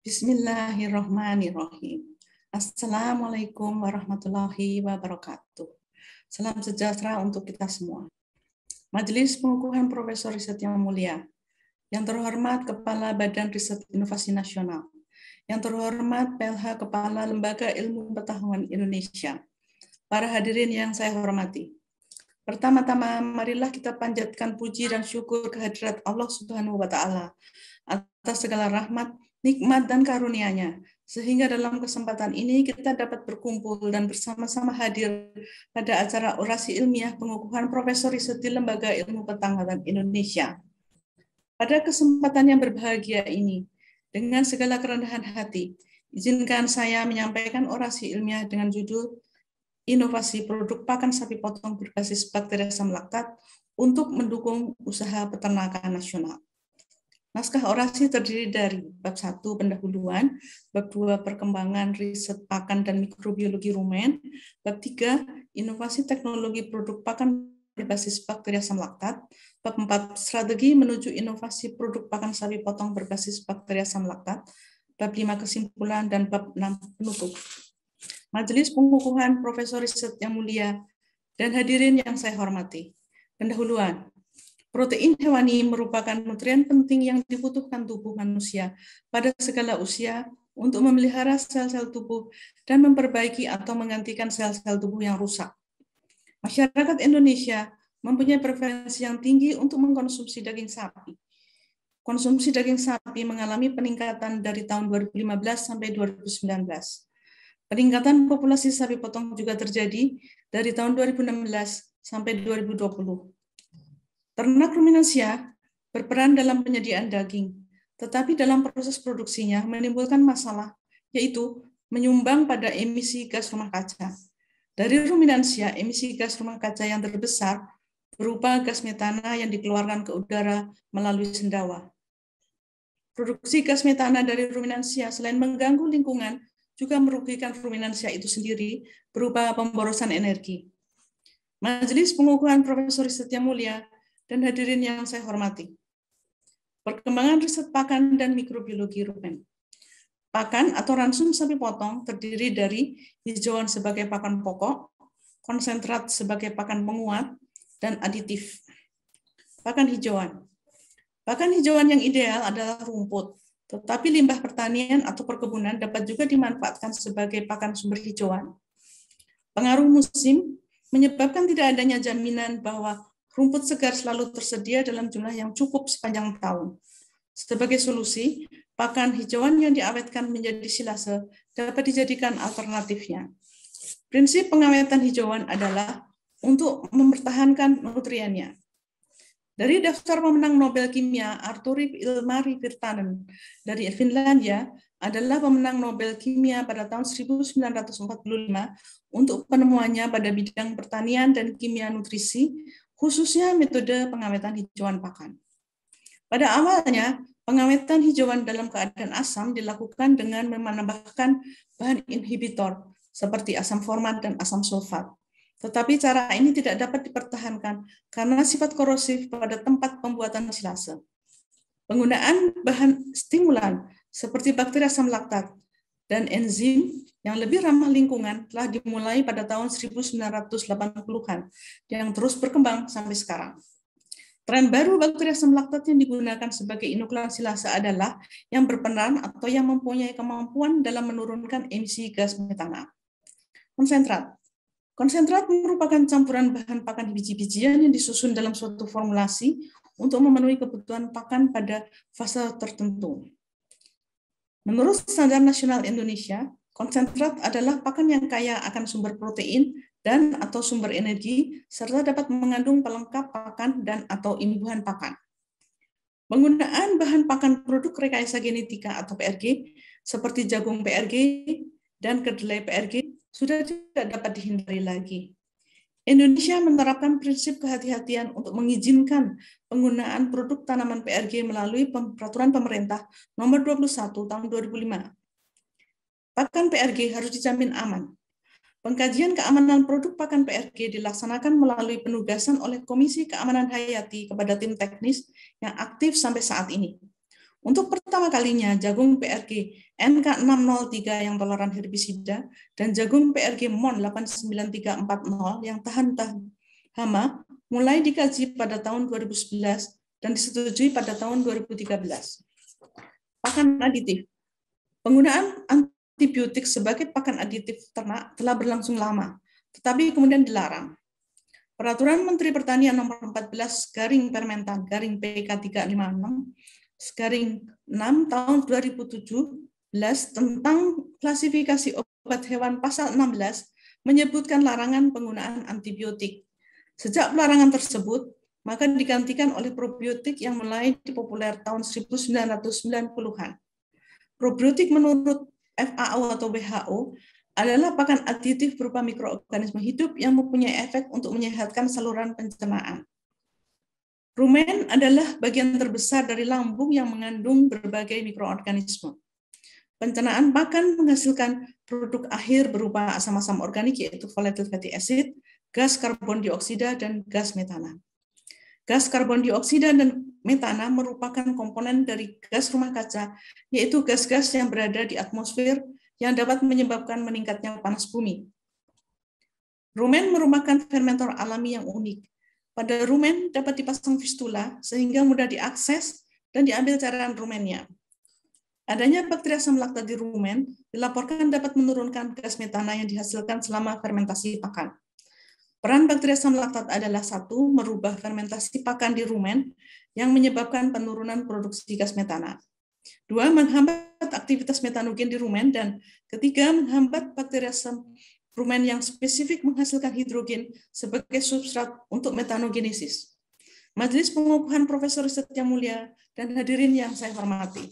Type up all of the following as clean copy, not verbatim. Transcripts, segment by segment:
Bismillahirrahmanirrahim. Assalamualaikum warahmatullahi wabarakatuh. Salam sejahtera untuk kita semua. Majelis Pengukuhan Profesor Riset yang mulia, yang terhormat Kepala Badan Riset Inovasi Nasional, yang terhormat PLH Kepala Lembaga Ilmu Pengetahuan Indonesia, para hadirin yang saya hormati. Pertama-tama, marilah kita panjatkan puji dan syukur kehadirat Allah Subhanahu wa Ta'ala atas segala rahmat, nikmat, dan karunia-Nya, sehingga dalam kesempatan ini kita dapat berkumpul dan bersama-sama hadir pada acara orasi ilmiah pengukuhan Profesor Riset di Lembaga Ilmu Pengetahuan Indonesia. Pada kesempatan yang berbahagia ini, dengan segala kerendahan hati, izinkan saya menyampaikan orasi ilmiah dengan judul Inovasi Produk Pakan Sapi Potong Berbasis Bakteri Asam Laktat untuk mendukung usaha peternakan nasional. Naskah orasi terdiri dari bab 1 pendahuluan, bab 2 perkembangan riset pakan dan mikrobiologi rumen, bab 3 inovasi teknologi produk pakan berbasis bakteri asam laktat, bab 4 strategi menuju inovasi produk pakan sapi potong berbasis bakteri asam laktat, bab 5 kesimpulan, dan bab 6 penutup. Majelis Pengukuhan Profesor Riset yang mulia dan hadirin yang saya hormati. Pendahuluan. Protein hewani merupakan nutrien penting yang dibutuhkan tubuh manusia pada segala usia untuk memelihara sel-sel tubuh dan memperbaiki atau menggantikan sel-sel tubuh yang rusak. Masyarakat Indonesia mempunyai preferensi yang tinggi untuk mengkonsumsi daging sapi. Konsumsi daging sapi mengalami peningkatan dari tahun 2015 sampai 2019. Peningkatan populasi sapi potong juga terjadi dari tahun 2016 sampai 2020. Ternak ruminansia berperan dalam penyediaan daging, tetapi dalam proses produksinya menimbulkan masalah, yaitu menyumbang pada emisi gas rumah kaca. Dari ruminansia, emisi gas rumah kaca yang terbesar berupa gas metana yang dikeluarkan ke udara melalui sendawa. Produksi gas metana dari ruminansia selain mengganggu lingkungan, juga merugikan ruminansia itu sendiri berupa pemborosan energi. Majelis Pengukuhan Profesor Riset yang mulia dan hadirin yang saya hormati. Perkembangan riset pakan dan mikrobiologi rumen. Pakan atau ransum sapi potong terdiri dari hijauan sebagai pakan pokok, konsentrat sebagai pakan penguat, dan aditif. Pakan hijauan. Pakan hijauan yang ideal adalah rumput, tetapi limbah pertanian atau perkebunan dapat juga dimanfaatkan sebagai pakan sumber hijauan. Pengaruh musim menyebabkan tidak adanya jaminan bahwa rumput segar selalu tersedia dalam jumlah yang cukup sepanjang tahun. Sebagai solusi, pakan hijauan yang diawetkan menjadi silase dapat dijadikan alternatifnya. Prinsip pengawetan hijauan adalah untuk mempertahankan nutriennya. Dari daftar pemenang Nobel Kimia, Arturi Ilmari Virtanen dari Finlandia adalah pemenang Nobel Kimia pada tahun 1945 untuk penemuannya pada bidang pertanian dan kimia nutrisi, khususnya metode pengawetan hijauan pakan. Pada awalnya, pengawetan hijauan dalam keadaan asam dilakukan dengan menambahkan bahan inhibitor seperti asam format dan asam sulfat. Tetapi cara ini tidak dapat dipertahankan karena sifat korosif pada tempat pembuatan silase. Penggunaan bahan stimulan seperti bakteri asam laktat dan enzim yang lebih ramah lingkungan telah dimulai pada tahun 1980-an yang terus berkembang sampai sekarang. Tren baru bakteri asam laktat yang digunakan sebagai inokulan silase adalah yang berperan atau yang mempunyai kemampuan dalam menurunkan emisi gas metana. Konsentrat. Konsentrat merupakan campuran bahan pakan biji-bijian yang disusun dalam suatu formulasi untuk memenuhi kebutuhan pakan pada fase tertentu. Menurut Standar Nasional Indonesia, konsentrat adalah pakan yang kaya akan sumber protein dan atau sumber energi, serta dapat mengandung pelengkap pakan dan atau imbuhan pakan. Penggunaan bahan pakan produk rekayasa genetika atau PRG, seperti jagung PRG dan kedelai PRG, sudah tidak dapat dihindari lagi. Indonesia menerapkan prinsip kehati-hatian untuk mengizinkan penggunaan produk tanaman PRG melalui peraturan pemerintah nomor 21 tahun 2005. Pakan PRG harus dijamin aman. Pengkajian keamanan produk pakan PRG dilaksanakan melalui penugasan oleh Komisi Keamanan Hayati kepada tim teknis yang aktif sampai saat ini. Untuk pertama kalinya, jagung PRG NK603 yang toleran herbisida dan jagung PRG MON 89340 yang tahan hama mulai dikaji pada tahun 2011 dan disetujui pada tahun 2013. Pakan aditif. Penggunaan antibiotik sebagai pakan aditif ternak telah berlangsung lama, tetapi kemudian dilarang. Peraturan Menteri Pertanian nomor 14 garing Permentan garing PK 356 garing 6 tahun 2017 tentang klasifikasi obat hewan pasal 16 menyebutkan larangan penggunaan antibiotik. Sejak pelarangan tersebut, maka digantikan oleh probiotik yang mulai dipopuler tahun 1990-an. Probiotik menurut FAO atau WHO adalah pakan aditif berupa mikroorganisme hidup yang mempunyai efek untuk menyehatkan saluran pencernaan. Rumen adalah bagian terbesar dari lambung yang mengandung berbagai mikroorganisme. Pencernaan pakan menghasilkan produk akhir berupa asam-asam organik yaitu volatile fatty acid, gas karbon dioksida, dan gas metana. Gas karbon dioksida dan metana merupakan komponen dari gas rumah kaca, yaitu gas-gas yang berada di atmosfer yang dapat menyebabkan meningkatnya panas bumi. Rumen merupakan fermentator alami yang unik. Pada rumen dapat dipasang fistula sehingga mudah diakses dan diambil cairan rumennya. Adanya bakteri asam laktat di rumen dilaporkan dapat menurunkan gas metana yang dihasilkan selama fermentasi pakan. Peran bakteri asam laktat adalah 1. Merubah fermentasi pakan di rumen yang menyebabkan penurunan produksi gas metana. 2. Menghambat aktivitas metanogen di rumen. Dan 3. Menghambat bakteri asam rumen yang spesifik menghasilkan hidrogen sebagai substrat untuk metanogenesis. Majelis Pengukuhan Profesor Riset yang mulia dan hadirin yang saya hormati.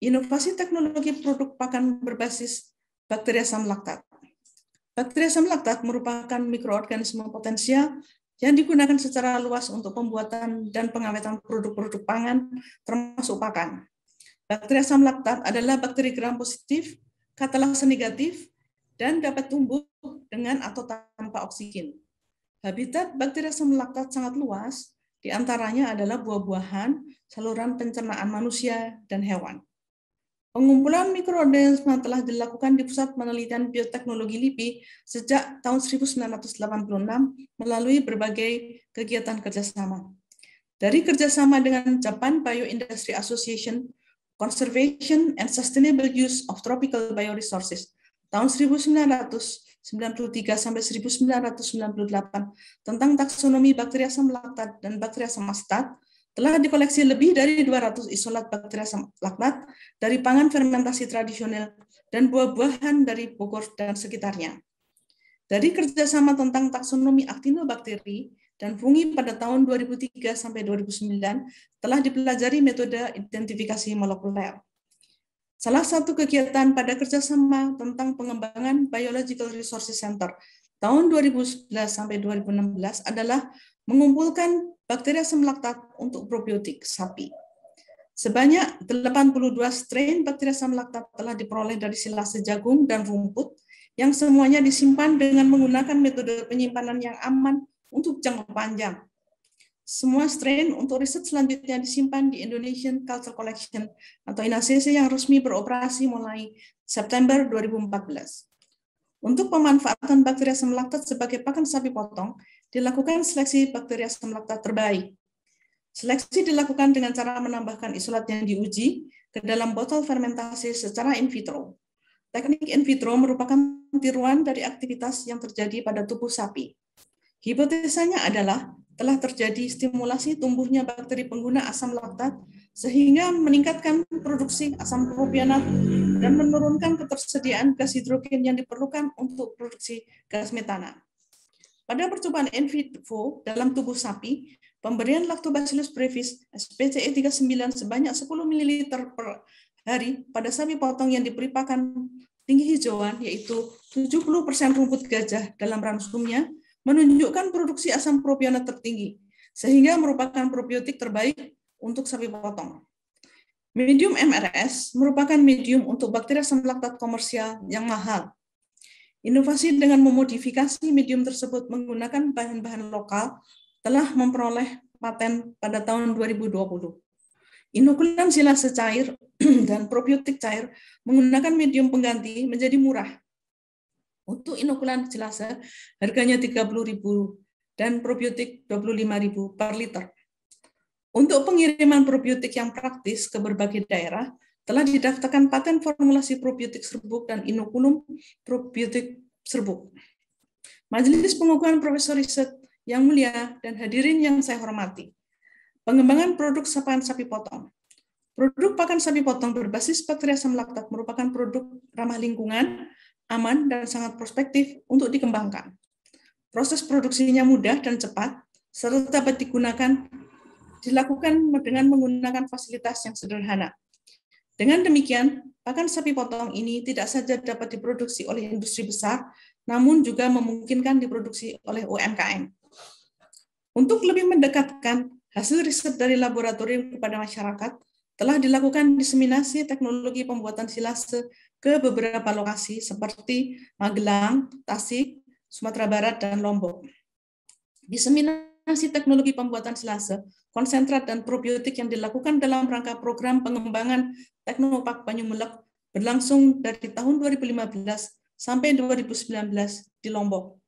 Inovasi teknologi produk pakan berbasis bakteri asam laktat. Bakteri asam laktat merupakan mikroorganisme potensial yang digunakan secara luas untuk pembuatan dan pengawetan produk-produk pangan, termasuk pakan. Bakteri asam laktat adalah bakteri gram positif, katalase negatif, dan dapat tumbuh dengan atau tanpa oksigen. Habitat bakteri asam laktat sangat luas, di antaranya adalah buah-buahan, saluran pencernaan manusia, dan hewan. Pengumpulan mikroorganisme telah dilakukan di Pusat Penelitian Bioteknologi LIPI sejak tahun 1986 melalui berbagai kegiatan kerjasama. Dari kerjasama dengan Japan Bioindustry Association, Conservation and Sustainable Use of Tropical Bioresources tahun 1993 sampai 1998 tentang taksonomi bakteri asam laktat dan bakteri asam asetat, telah dikoleksi lebih dari 200 isolat bakteri asam laktat dari pangan fermentasi tradisional dan buah-buahan dari Bogor dan sekitarnya. Dari kerjasama tentang taksonomi aktinobakteri dan fungi pada tahun 2003 sampai 2009 telah dipelajari metode identifikasi molekuler. Salah satu kegiatan pada kerjasama tentang pengembangan Biological Resources Center tahun 2011 sampai 2016 adalah mengumpulkan bakteri asam laktat untuk probiotik sapi. Sebanyak 82 strain bakteri asam laktat telah diperoleh dari silase jagung dan rumput yang semuanya disimpan dengan menggunakan metode penyimpanan yang aman untuk jangka panjang. Semua strain untuk riset selanjutnya disimpan di Indonesian Culture Collection atau INACC yang resmi beroperasi mulai September 2014. Untuk pemanfaatan bakteri asam laktat sebagai pakan sapi potong, dilakukan seleksi bakteri asam laktat terbaik. Seleksi dilakukan dengan cara menambahkan isolat yang diuji ke dalam botol fermentasi secara in vitro. Teknik in vitro merupakan tiruan dari aktivitas yang terjadi pada tubuh sapi. Hipotesanya adalah telah terjadi stimulasi tumbuhnya bakteri pengguna asam laktat sehingga meningkatkan produksi asam propionat dan menurunkan ketersediaan gas hidrogen yang diperlukan untuk produksi gas metana. Pada percobaan in vivo dalam tubuh sapi, pemberian Lactobacillus brevis SPCE 39 sebanyak 10 ml per hari pada sapi potong yang diberi pakan tinggi hijauan, yaitu 70% rumput gajah dalam ransumnya, menunjukkan produksi asam propionat tertinggi, sehingga merupakan probiotik terbaik untuk sapi potong. Medium MRS merupakan medium untuk bakteri asam laktat komersial yang mahal. Inovasi dengan memodifikasi medium tersebut menggunakan bahan-bahan lokal telah memperoleh paten pada tahun 2020. Inokulan silase cair dan probiotik cair menggunakan medium pengganti menjadi murah. Untuk inokulan silase harganya 30.000 dan probiotik 25.000 per liter. Untuk pengiriman probiotik yang praktis ke berbagai daerah, telah didaftarkan paten formulasi probiotik serbuk dan inokulum probiotik serbuk. Majelis Pengukuhan Profesor Riset yang mulia dan hadirin yang saya hormati. Pengembangan produk pakan sapi potong. Produk pakan sapi potong berbasis bakteri asam laktat merupakan produk ramah lingkungan, aman, dan sangat prospektif untuk dikembangkan. Proses produksinya mudah dan cepat, serta dapat dilakukan dengan menggunakan fasilitas yang sederhana. Dengan demikian, pakan sapi potong ini tidak saja dapat diproduksi oleh industri besar, namun juga memungkinkan diproduksi oleh UMKM. Untuk lebih mendekatkan hasil riset dari laboratorium kepada masyarakat, telah dilakukan diseminasi teknologi pembuatan silase ke beberapa lokasi seperti Magelang, Tasik, Sumatera Barat, dan Lombok. Diseminasi teknologi pembuatan silase, konsentrat, dan probiotik yang dilakukan dalam rangka program pengembangan Teknopark Banyumulek berlangsung dari tahun 2015 sampai 2019 di Lombok.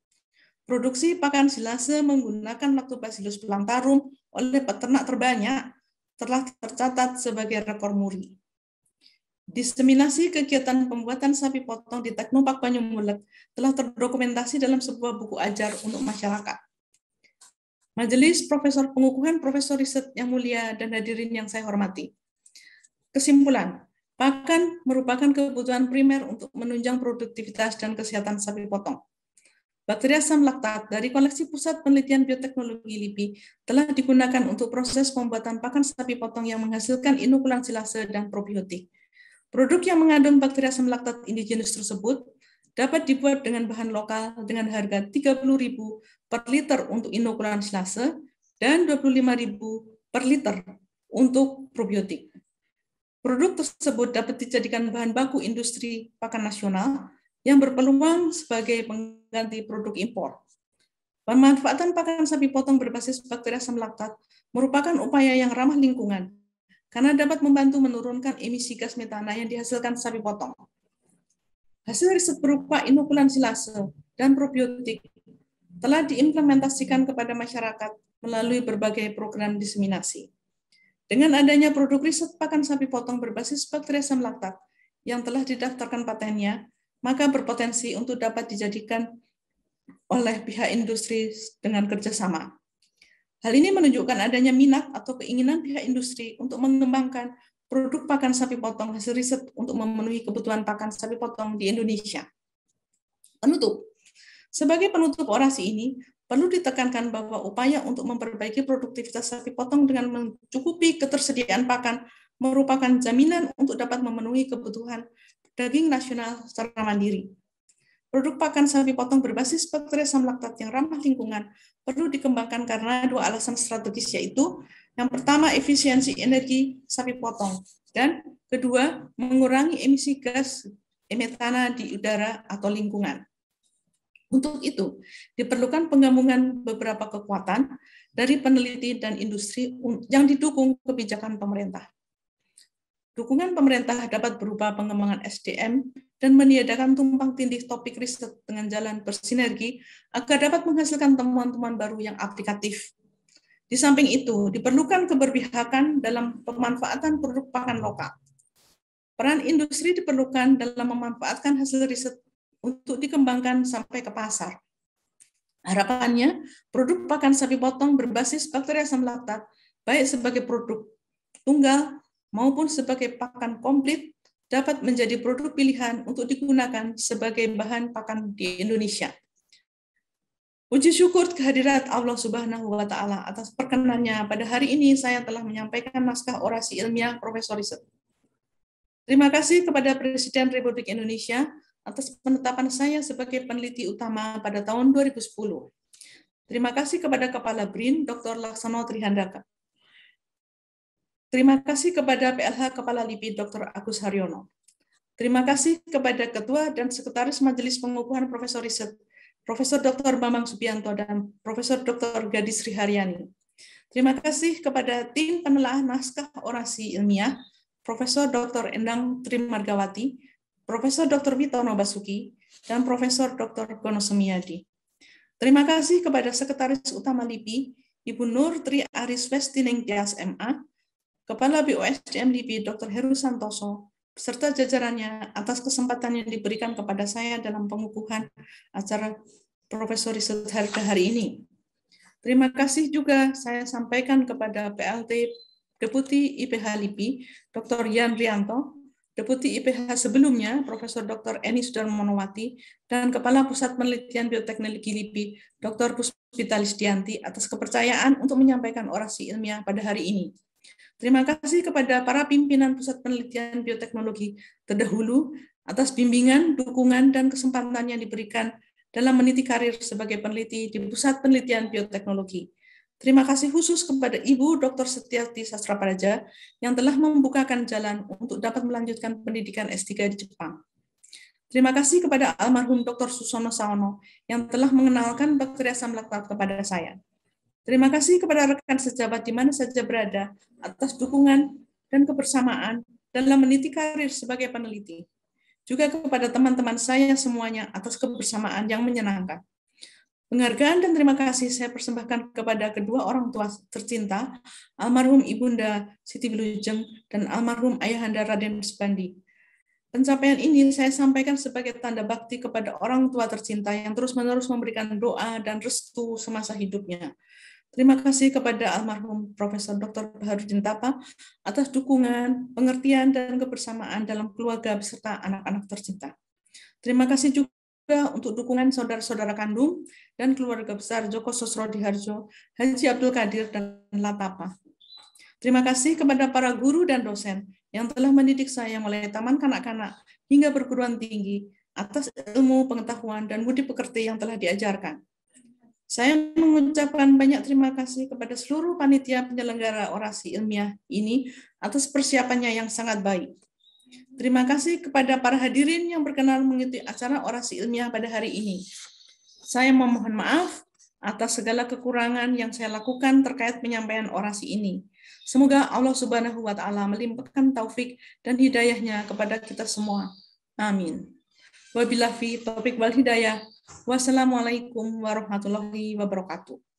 Produksi pakan silase menggunakan Lactobacillus plantarum oleh peternak terbanyak telah tercatat sebagai rekor muri. Diseminasi kegiatan pembuatan sapi potong di Teknopark Banyumulek telah terdokumentasi dalam sebuah buku ajar untuk masyarakat. Majelis Profesor Pengukuhan Profesor Riset yang mulia dan hadirin yang saya hormati. Kesimpulan, pakan merupakan kebutuhan primer untuk menunjang produktivitas dan kesehatan sapi potong. Bakteri asam laktat dari koleksi Pusat Penelitian Bioteknologi LIPI telah digunakan untuk proses pembuatan pakan sapi potong yang menghasilkan inokulan silase dan probiotik. Produk yang mengandung bakteri asam laktat indigenous tersebut dapat dibuat dengan bahan lokal dengan harga 30.000 per liter untuk inokulan silase dan 25.000 per liter untuk probiotik. Produk tersebut dapat dijadikan bahan baku industri pakan nasional yang berpeluang sebagai pengganti produk impor. Pemanfaatan pakan sapi potong berbasis bakteri asam laktat merupakan upaya yang ramah lingkungan karena dapat membantu menurunkan emisi gas metana yang dihasilkan sapi potong. Hasil riset berupa inokulan silase dan probiotik telah diimplementasikan kepada masyarakat melalui berbagai program diseminasi. Dengan adanya produk riset pakan sapi potong berbasis bakteri asam laktat yang telah didaftarkan patennya, maka berpotensi untuk dapat dijadikan oleh pihak industri dengan kerjasama. Hal ini menunjukkan adanya minat atau keinginan pihak industri untuk mengembangkan produk pakan sapi potong hasil riset untuk memenuhi kebutuhan pakan sapi potong di Indonesia. Penutup. Sebagai penutup orasi ini, perlu ditekankan bahwa upaya untuk memperbaiki produktivitas sapi potong dengan mencukupi ketersediaan pakan merupakan jaminan untuk dapat memenuhi kebutuhan daging nasional secara mandiri. Produk pakan sapi potong berbasis bakteri asam laktat yang ramah lingkungan perlu dikembangkan karena dua alasan strategis, yaitu yang pertama efisiensi energi sapi potong dan kedua mengurangi emisi gas metana di udara atau lingkungan. Untuk itu diperlukan penggabungan beberapa kekuatan dari peneliti dan industri yang didukung kebijakan pemerintah. Dukungan pemerintah dapat berupa pengembangan SDM dan meniadakan tumpang tindih topik riset dengan jalan bersinergi agar dapat menghasilkan temuan-temuan baru yang aplikatif. Di samping itu, diperlukan keberpihakan dalam pemanfaatan produk pakan lokal. Peran industri diperlukan dalam memanfaatkan hasil riset untuk dikembangkan sampai ke pasar. Harapannya, produk pakan sapi potong berbasis bakteri asam laktat, baik sebagai produk tunggal maupun sebagai pakan komplit, dapat menjadi produk pilihan untuk digunakan sebagai bahan pakan di Indonesia. Puji syukur kehadirat Allah Subhanahu wa Ta'ala atas perkenannya pada hari ini saya telah menyampaikan naskah orasi ilmiah Profesor Riset. Terima kasih kepada Presiden Republik Indonesia atas penetapan saya sebagai peneliti utama pada tahun 2010. Terima kasih kepada Kepala BRIN, Dr. Laksono Trihandaka. Terima kasih kepada PLH Kepala LIPI Dr. Agus Haryono. Terima kasih kepada Ketua dan Sekretaris Majelis Pengukuhan Profesor Riset, Profesor Dr. Bambang Subianto dan Profesor Dr. Gadis Sriharyani. Terima kasih kepada tim penelaah naskah orasi ilmiah, Profesor Dr. Endang Trimargawati, Profesor Dr. Witono Basuki, dan Profesor Dr. Gono Semiyadi. Terima kasih kepada Sekretaris Utama LIPI, Ibu Nur Tri Aris Westineng Tias MA, Kepala BOSDM LIPI Dr. Heru Santoso, beserta jajarannya atas kesempatan yang diberikan kepada saya dalam pengukuhan acara Profesor Riset Harga hari ini. Terima kasih juga saya sampaikan kepada PLT Deputi IPH LIPI, Dr. Yan Rianto, Deputi IPH sebelumnya, Profesor Dr. Eni Sudarmonowati, dan Kepala Pusat Penelitian Bioteknologi LIPI, Dr. Puspita Lisdianti, atas kepercayaan untuk menyampaikan orasi ilmiah pada hari ini. Terima kasih kepada para pimpinan Pusat Penelitian Bioteknologi terdahulu atas bimbingan, dukungan, dan kesempatan yang diberikan dalam meniti karir sebagai peneliti di Pusat Penelitian Bioteknologi. Terima kasih khusus kepada Ibu Dr. Setiati Sastrapraja yang telah membukakan jalan untuk dapat melanjutkan pendidikan S3 di Jepang. Terima kasih kepada almarhum Dr. Susono Saono yang telah mengenalkan bakteri asam laktat kepada saya. Terima kasih kepada rekan sejabat di mana saja berada atas dukungan dan kebersamaan dalam meniti karir sebagai peneliti. Juga kepada teman-teman saya semuanya atas kebersamaan yang menyenangkan. Penghargaan dan terima kasih saya persembahkan kepada kedua orang tua tercinta, almarhum Ibunda Siti Wilujeng dan almarhum Ayahanda Raden Subandi. Pencapaian ini saya sampaikan sebagai tanda bakti kepada orang tua tercinta yang terus-menerus memberikan doa dan restu semasa hidupnya. Terima kasih kepada almarhum Profesor Dr. Baharudin Tapa atas dukungan, pengertian, dan kebersamaan dalam keluarga beserta anak-anak tercinta. Terima kasih juga untuk dukungan saudara-saudara kandung dan keluarga besar Joko Sosrodiharjo, Haji Abdul Qadir, dan Latapa. Terima kasih kepada para guru dan dosen yang telah mendidik saya mulai taman kanak-kanak hingga perguruan tinggi atas ilmu, pengetahuan, dan budi pekerti yang telah diajarkan. Saya mengucapkan banyak terima kasih kepada seluruh panitia penyelenggara orasi ilmiah ini atas persiapannya yang sangat baik. Terima kasih kepada para hadirin yang berkenan mengikuti acara orasi ilmiah pada hari ini. Saya memohon maaf atas segala kekurangan yang saya lakukan terkait penyampaian orasi ini. Semoga Allah Subhanahu wa Ta'ala melimpahkan taufik dan hidayahnya kepada kita semua. Amin. Wabillahi taufiq wal hidayah. Wassalamualaikum warahmatullahi wabarakatuh.